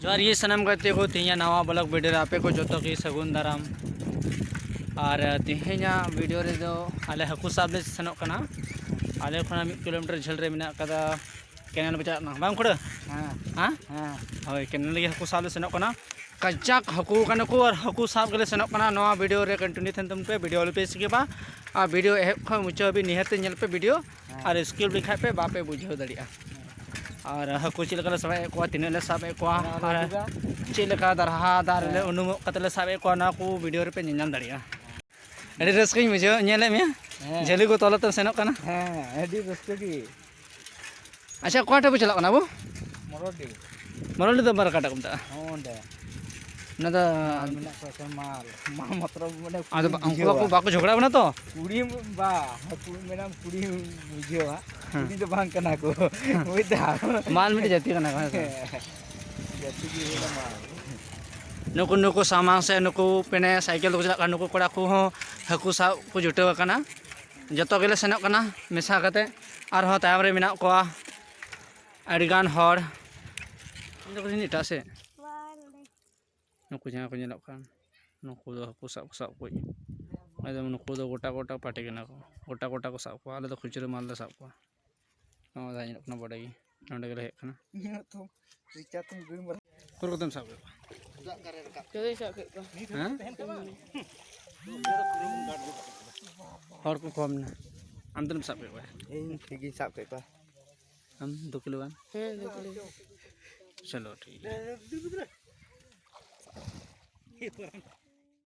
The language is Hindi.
जोर ये सनम करते को तीन नवा ब्लॉग वीडियो आपे को जो की सगुन दाराम और तीना वीडियो रे दो आले हकू साब ले सनोक कना आले खना 1 किलोमीटर झल रे मेना कदा केनल बचा ना बांग खुड़ हां हां केनल लगे हकू साब ले सनोक कना कजाक हकू कना को और हकू साब गले सनोक कना नवा वीडियो रे कंटिन्यू थन तुम पे वीडियो ले पे सिके बा आ वीडियो एहब ख मुचा भी निहते नेल पे वीडियो और स्किप लिखा पे बापे बुझो दड़िया और हकू चिलका साबे को तीन ले साबे को और चिलका दरहा दार ले उनुम कतले साबे को ना को वीडियो रे पे निनाम दड़िया अड़ी रस्कई मुझे नेले में झेली को तोला तो सेनोक कना हां अड़ी रस्के की अच्छा कोठे पे चला कना बो मरोडी मरोडी तो बरकाटा कुमता ओंडे ना तो मिना को माल मतलब माने आदो अंकुला को बाको झगड़ा बना तो कुड़ी बा मेरा कुड़ी बुझियो कुड़ी तो बांग कना को ओई दा माल मिट जाती कना जाती की होला माल नुकु नुकु सामान से नुकु पेने साइकिल को चला नुकु कोड़ा को हकू सा को जुटे कना जतो गेले सेनोक कना मेसा कते आर हो तायम रे मिना को अड़ीगान हर नुकु निटा से नुकु जहां को नेलोक कान नुकु दो हकू साब साब को एकदम नुकु दो गोटा गोटा पाटे कना को गोटा गोटा को साब को आले तो खुचरे माल ले साब को नो दा नेलोक ना बड़ाई नोंडे गेले हेक कना तो रिचा तुम गुम कुर को तुम साब Jadi saya ke हां और को कम ना हम तुम साब को इन ठीक हिसाब के का हम 2 किलो गान Hei, चलो ठीक है